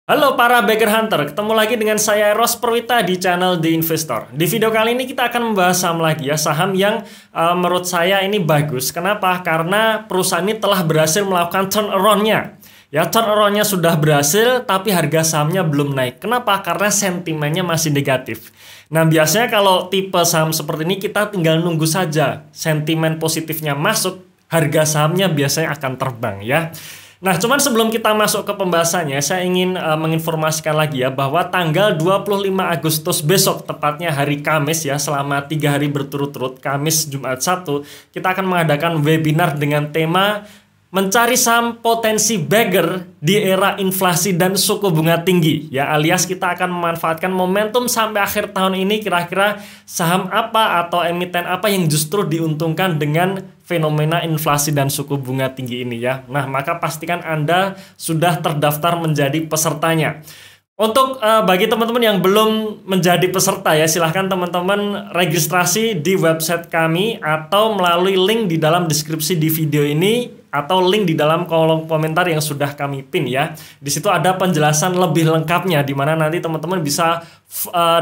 Halo para Bagger Hunter, ketemu lagi dengan saya Eros Perwita di channel The Investor. Di video kali ini kita akan membahas saham lagi ya, saham yang menurut saya ini bagus. Kenapa? Karena perusahaan ini telah berhasil melakukan turnaround-nya. Ya, turnaround-nya sudah berhasil, tapi harga sahamnya belum naik. Kenapa? Karena sentimennya masih negatif. Nah, biasanya kalau tipe saham seperti ini kita tinggal nunggu saja. Sentimen positifnya masuk, harga sahamnya biasanya akan terbang ya. Nah, cuman sebelum kita masuk ke pembahasannya, saya ingin menginformasikan lagi ya bahwa tanggal 25 Agustus besok, tepatnya hari Kamis ya, selama 3 hari berturut-turut, Kamis, Jumat, Sabtu, kita akan mengadakan webinar dengan tema mencari saham potensi bagger di era inflasi dan suku bunga tinggi ya, alias kita akan memanfaatkan momentum sampai akhir tahun ini, kira-kira saham apa atau emiten apa yang justru diuntungkan dengan fenomena inflasi dan suku bunga tinggi ini ya. Nah, maka pastikan Anda sudah terdaftar menjadi pesertanya. Untuk bagi teman-teman yang belum menjadi peserta ya, silahkan teman-teman registrasi di website kami atau melalui link di dalam deskripsi di video ini atau link di dalam kolom komentar yang sudah kami pin ya. Di situ ada penjelasan lebih lengkapnya di mana nanti teman-teman bisa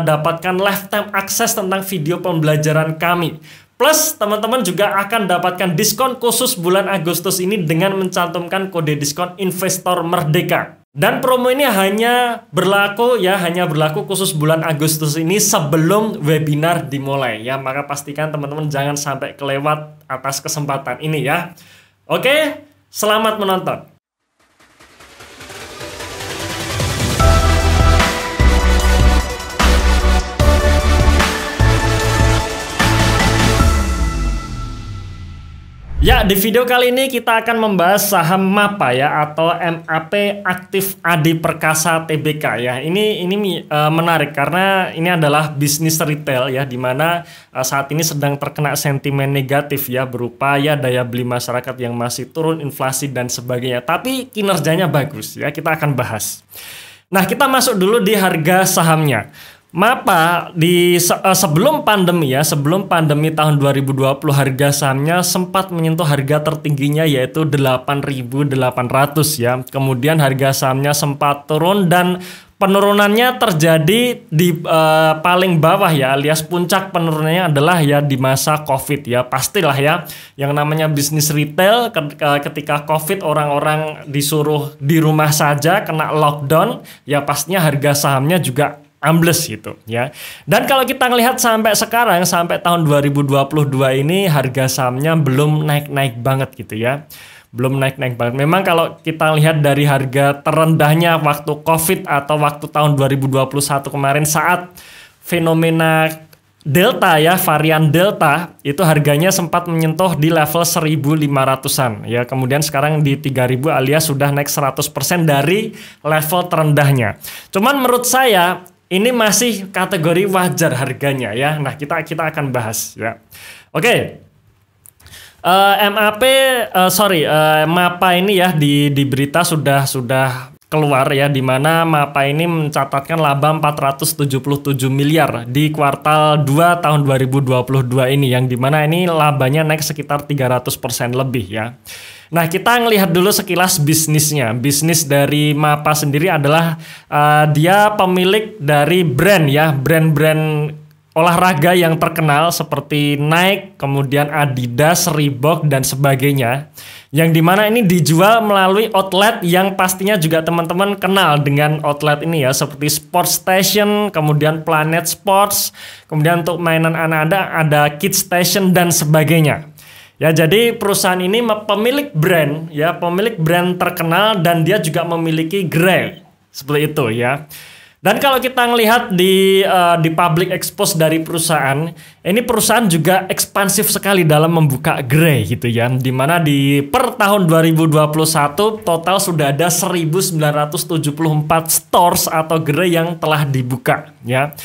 dapatkan lifetime access tentang video pembelajaran kami. Plus, teman-teman juga akan dapatkan diskon khusus bulan Agustus ini dengan mencantumkan kode diskon Investor Merdeka. Dan promo ini hanya berlaku khusus bulan Agustus ini sebelum webinar dimulai ya. Maka pastikan teman-teman jangan sampai kelewat atas kesempatan ini ya. Oke, selamat menonton. Ya, di video kali ini kita akan membahas saham MAPA ya, atau MAP Aktif Adi Perkasa Tbk ya. Ini menarik karena ini adalah bisnis retail ya, di mana saat ini sedang terkena sentimen negatif ya, berupa ya daya beli masyarakat yang masih turun, inflasi dan sebagainya. Tapi kinerjanya bagus ya, kita akan bahas. Nah, kita masuk dulu di harga sahamnya. MAPA di sebelum pandemi tahun 2020 harga sahamnya sempat menyentuh harga tertingginya yaitu 8.800 ya. Kemudian harga sahamnya sempat turun dan penurunannya terjadi di paling bawah ya, alias puncak penurunannya adalah ya di masa Covid ya. Pastilah ya, yang namanya bisnis retail ketika Covid orang-orang disuruh di rumah saja, kena lockdown, ya pastinya harga sahamnya juga ambles gitu ya. Dan kalau kita ngelihat sampai sekarang, sampai tahun 2022 ini harga sahamnya belum naik-naik banget gitu ya. Belum naik-naik banget. Memang kalau kita lihat dari harga terendahnya waktu Covid atau waktu tahun 2021 kemarin saat fenomena Delta ya, varian Delta, itu harganya sempat menyentuh di level 1.500-an ya. Kemudian sekarang di 3.000 alias sudah naik 100% dari level terendahnya. Cuman menurut saya ini masih kategori wajar harganya ya. Nah, kita akan bahas ya. Oke. MAPA ini ya di berita sudah keluar ya, di mana MAPA ini mencatatkan laba 477 miliar di kuartal 2 tahun 2022 ini, yang dimana ini labanya naik sekitar 300% lebih ya. Nah, kita ngelihat dulu sekilas bisnisnya. Bisnis dari MAPA sendiri adalah dia pemilik dari brand ya, brand-brand olahraga yang terkenal seperti Nike, kemudian Adidas, Reebok dan sebagainya. Yang dimana ini dijual melalui outlet yang pastinya juga teman-teman kenal dengan outlet ini ya, seperti Sports Station, kemudian Planet Sports, kemudian untuk mainan anak-anak ada Kids Station dan sebagainya. Ya, jadi perusahaan ini pemilik brand terkenal dan dia juga memiliki gerai seperti itu ya. Dan kalau kita ngelihat di public expose dari perusahaan, ini perusahaan juga ekspansif sekali dalam membuka gerai gitu ya. Dimana per tahun 2021 total sudah ada 1.974 stores atau gerai yang telah dibuka ya.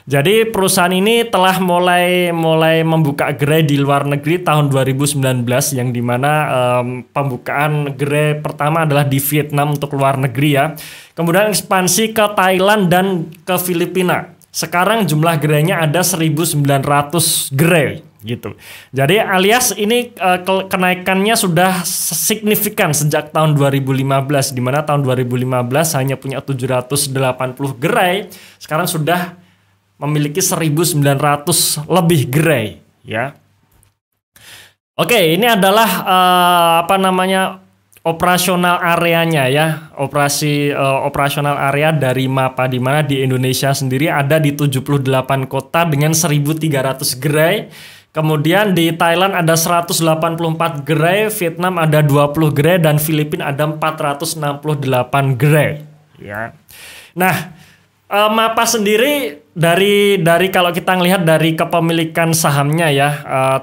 Jadi perusahaan ini telah mulai membuka gerai di luar negeri tahun 2019, yang dimana pembukaan gerai pertama adalah di Vietnam untuk luar negeri ya. Kemudian ekspansi ke Thailand dan ke Filipina. Sekarang jumlah gerainya ada 1.900 gerai gitu. Jadi alias ini kenaikannya sudah signifikan sejak tahun 2015, di mana tahun 2015 hanya punya 780 gerai, sekarang sudah memiliki 1.900 lebih gerai ya. Oke, ini adalah operasional areanya ya, operasional area dari MAPA, di mana di Indonesia sendiri ada di 78 kota dengan 1.300 gerai. Kemudian di Thailand ada 184 gerai, Vietnam ada 20 gerai, dan Filipina ada 468 gerai. Ya. Nah, MAPA sendiri dari kalau kita lihat dari kepemilikan sahamnya ya,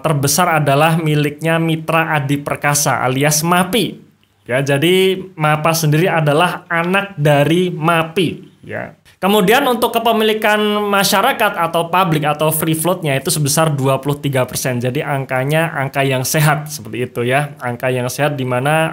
terbesar adalah miliknya Mitra Adi Perkasa alias MAPI. Ya, jadi MAPA sendiri adalah anak dari MAPI ya. Kemudian untuk kepemilikan masyarakat atau publik atau free floatnya itu sebesar 23%. Jadi angka yang sehat seperti itu ya. Angka yang sehat di mana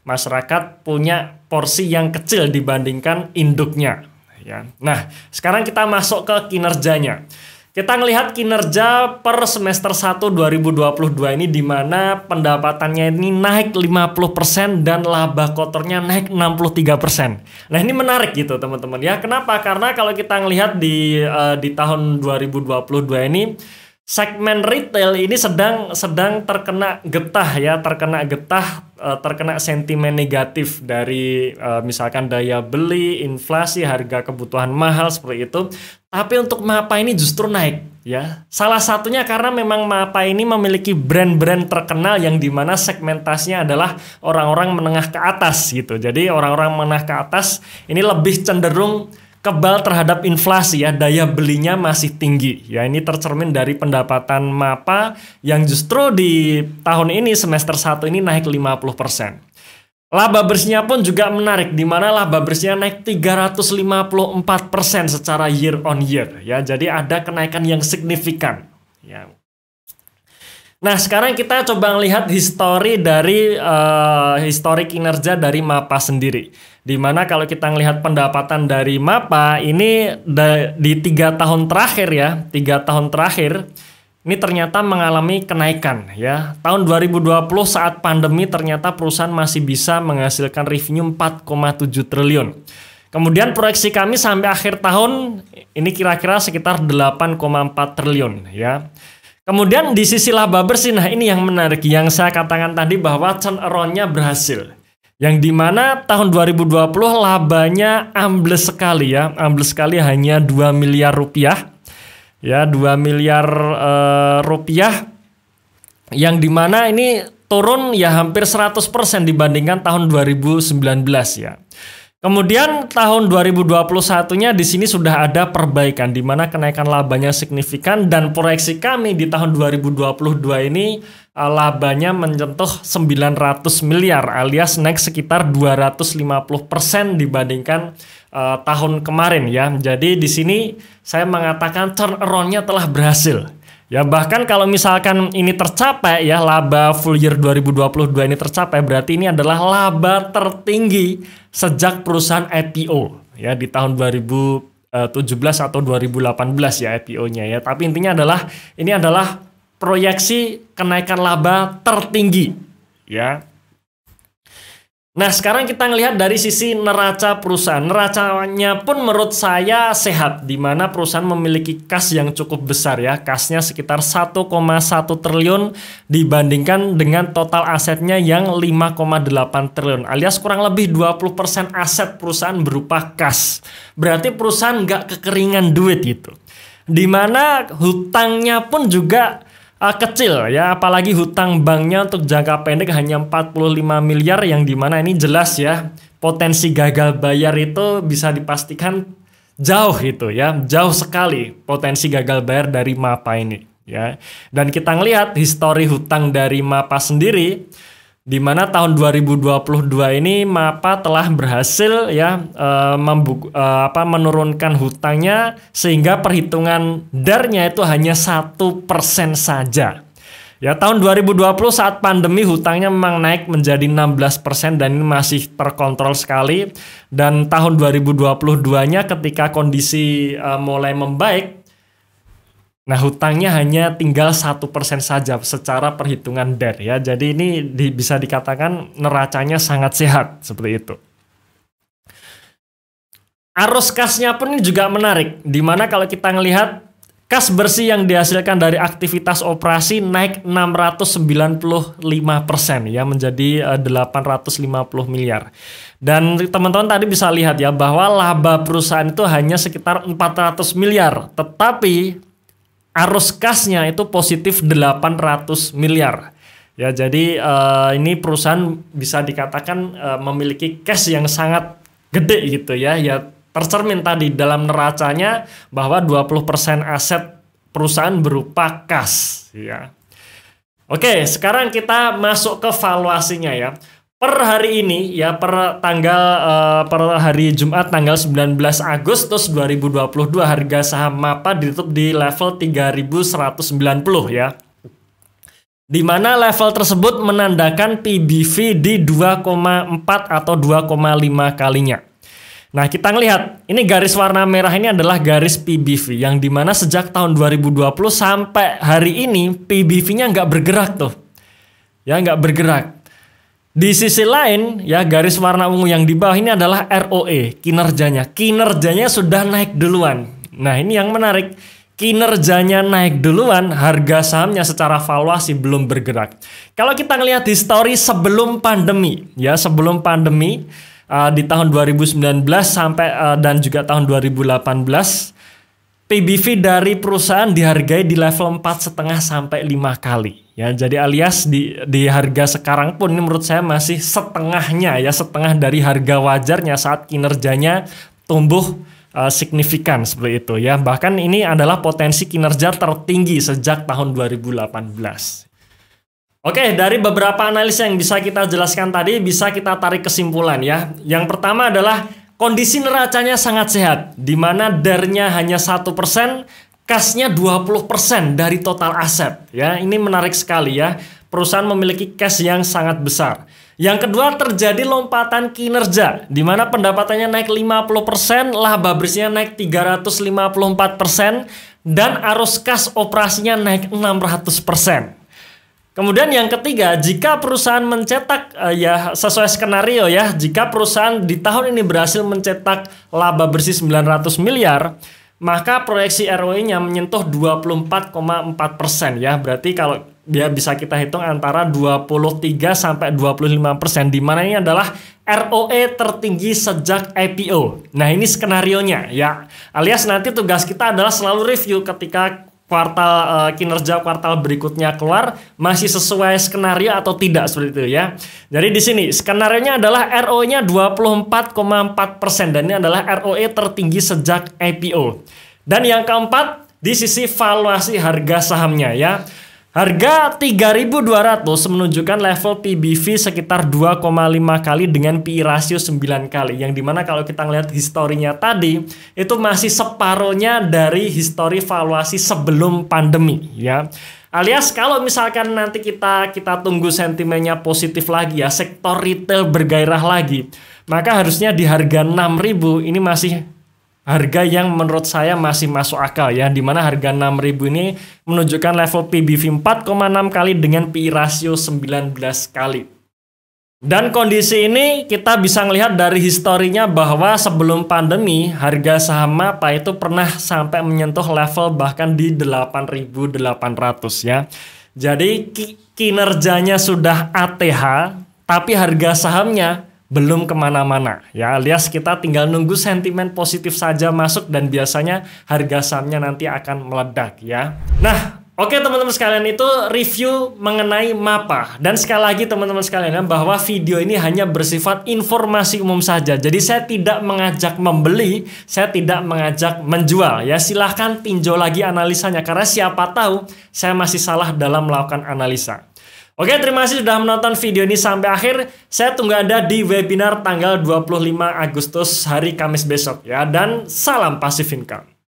masyarakat punya porsi yang kecil dibandingkan induknya ya. Nah, sekarang kita masuk ke kinerjanya. Kita ngelihat kinerja per semester 1 2022 ini, di mana pendapatannya ini naik 50% dan laba kotornya naik 63%. Nah, ini menarik gitu teman-teman ya. Kenapa? Karena kalau kita ngelihat di tahun 2022 ini, segmen retail ini sedang terkena getah ya, terkena sentimen negatif dari misalkan daya beli, inflasi, harga kebutuhan mahal seperti itu. Tapi untuk MAPA ini justru naik ya. Salah satunya karena memang MAPA ini memiliki brand-brand terkenal yang dimana segmentasinya adalah orang-orang menengah ke atas gitu. Jadi orang-orang menengah ke atas ini lebih cenderung kebal terhadap inflasi ya, daya belinya masih tinggi. Ya, ini tercermin dari pendapatan MAPA yang justru di tahun ini semester 1 ini naik 50%. Laba bersihnya pun juga menarik, di mana laba bersihnya naik 354% secara year on year ya. Jadi ada kenaikan yang signifikan ya. Nah, sekarang kita coba melihat histori kinerja dari MAPA sendiri. Di mana kalau kita melihat pendapatan dari MAPA ini di 3 tahun terakhir ya, 3 tahun terakhir ini ternyata mengalami kenaikan ya. Tahun 2020 saat pandemi ternyata perusahaan masih bisa menghasilkan revenue 4,7 triliun. Kemudian proyeksi kami sampai akhir tahun ini kira-kira sekitar 8,4 triliun ya. Kemudian di sisi laba bersih, nah ini yang menarik yang saya katakan tadi bahwa turnaround-nya berhasil. Yang dimana tahun 2020 labanya ambles sekali ya, ambles sekali hanya 2 miliar rupiah. Ya, 2 miliar rupiah, yang dimana ini turun ya hampir 100% dibandingkan tahun 2019 ya. Kemudian tahun 2021-nya di sini sudah ada perbaikan, di mana kenaikan labanya signifikan, dan proyeksi kami di tahun 2022 ini labanya menyentuh 900 miliar alias naik sekitar 250% dibandingkan tahun kemarin ya. Jadi di sini saya mengatakan turnaround-nya telah berhasil. Ya, bahkan kalau misalkan ini tercapai ya, laba full year 2022 ini tercapai, berarti ini adalah laba tertinggi sejak perusahaan IPO ya di tahun 2017 atau 2018 ya IPO-nya ya. Tapi intinya adalah ini adalah proyeksi kenaikan laba tertinggi ya. Nah, sekarang kita ngelihat dari sisi neraca perusahaan. Neracanya pun menurut saya sehat, di mana perusahaan memiliki kas yang cukup besar ya. Kasnya sekitar 1,1 triliun dibandingkan dengan total asetnya yang 5,8 triliun. Alias kurang lebih 20% aset perusahaan berupa kas. Berarti perusahaan nggak kekeringan duit gitu. Di mana hutangnya pun juga kecil ya, apalagi hutang banknya untuk jangka pendek hanya 45 miliar, yang dimana ini jelas ya potensi gagal bayar itu bisa dipastikan jauh itu ya, jauh sekali potensi gagal bayar dari MAPA ini ya. Dan kita ngelihat histori hutang dari MAPA sendiri, di mana tahun 2022 ini MAPA telah berhasil ya menurunkan hutangnya sehingga perhitungan DAR-nya itu hanya 1% saja. Ya, tahun 2020 saat pandemi hutangnya memang naik menjadi 16% dan ini masih terkontrol sekali. Dan tahun 2022-nya ketika kondisi mulai membaik, Nah, hutangnya hanya tinggal 1% saja secara perhitungan DER ya. Jadi ini bisa dikatakan neracanya sangat sehat seperti itu. Arus kasnya pun ini juga menarik, dimana kalau kita ngelihat kas bersih yang dihasilkan dari aktivitas operasi naik 695% ya, menjadi 850 miliar. Dan teman-teman tadi bisa lihat ya bahwa laba perusahaan itu hanya sekitar 400 miliar, tetapi arus kasnya itu positif 800 miliar. Ya, jadi ini perusahaan bisa dikatakan memiliki cash yang sangat gede gitu ya. Ya, tercermin tadi dalam neracanya bahwa 20% aset perusahaan berupa kas ya. Oke, sekarang kita masuk ke valuasinya ya. Per hari ini ya, per hari Jumat tanggal 19 Agustus 2022 harga saham MAPA ditutup di level 3190 ya. Di mana level tersebut menandakan PBV di 2,4 atau 2,5 kalinya. Nah, kita ngelihat ini garis warna merah ini adalah garis PBV yang dimana sejak tahun 2020 sampai hari ini PBV-nya nggak bergerak tuh. Ya, nggak bergerak. Di sisi lain, ya garis warna ungu yang di bawah ini adalah ROE, kinerjanya. Kinerjanya sudah naik duluan. Nah, ini yang menarik. Kinerjanya naik duluan, harga sahamnya secara valuasi belum bergerak. Kalau kita ngelihat histori sebelum pandemi, ya sebelum pandemi di tahun 2019 sampai dan juga tahun 2018, PBV dari perusahaan dihargai di level 4,5 sampai 5 kali. Ya, jadi alias di harga sekarang pun ini menurut saya masih setengahnya ya, setengah dari harga wajarnya saat kinerjanya tumbuh signifikan seperti itu ya. Bahkan ini adalah potensi kinerja tertinggi sejak tahun 2018. Oke, dari beberapa analisa yang bisa kita jelaskan tadi, bisa kita tarik kesimpulan ya. Yang pertama adalah kondisi neracanya sangat sehat, di mana DER-nya hanya 1%, kasnya 20% dari total aset. Ya, ini menarik sekali ya. Perusahaan memiliki cash yang sangat besar. Yang kedua, terjadi lompatan kinerja, di mana pendapatannya naik 50%, laba bersihnya naik 354%, dan arus kas operasinya naik 600%. Kemudian yang ketiga, jika perusahaan mencetak ya sesuai skenario ya, jika perusahaan di tahun ini berhasil mencetak laba bersih 900 miliar, maka proyeksi ROE-nya menyentuh 24,4% ya. Berarti kalau dia bisa kita hitung antara 23 sampai 25%, di mana ini adalah ROE tertinggi sejak IPO. Nah, ini skenarionya ya. Alias nanti tugas kita adalah selalu review ketika kinerja kuartal berikutnya keluar masih sesuai skenario atau tidak seperti itu ya. Jadi di sini skenarionya adalah ROE-nya 24,4% dan ini adalah ROE tertinggi sejak IPO. Dan yang keempat, di sisi valuasi harga sahamnya ya. Harga 3.200 menunjukkan level PBV sekitar 2,5 kali dengan PI rasio 9 kali. Yang dimana kalau kita ngelihat historinya tadi, itu masih separohnya dari histori valuasi sebelum pandemi ya. Alias kalau misalkan nanti kita tunggu sentimennya positif lagi ya, sektor retail bergairah lagi, maka harusnya di harga 6.000 ini masih harga yang menurut saya masih masuk akal ya, dimana harga 6.000 ini menunjukkan level PBV 4,6 kali dengan PI rasio 19 kali. Dan kondisi ini kita bisa melihat dari historinya bahwa sebelum pandemi harga saham MAPA itu pernah sampai menyentuh level bahkan di 8.800 ya. Jadi kinerjanya sudah ATH tapi harga sahamnya belum kemana-mana ya, alias kita tinggal nunggu sentimen positif saja masuk dan biasanya harga sahamnya nanti akan meledak ya. Nah, oke teman-teman sekalian, itu review mengenai MAPA. Dan sekali lagi teman-teman sekalian, bahwa video ini hanya bersifat informasi umum saja. Jadi saya tidak mengajak membeli, saya tidak mengajak menjual ya. Silahkan tinjau lagi analisanya karena siapa tahu saya masih salah dalam melakukan analisa. Oke, terima kasih sudah menonton video ini sampai akhir. Saya tunggu Anda di webinar tanggal 25 Agustus hari Kamis besok ya. Dan salam Passive Income.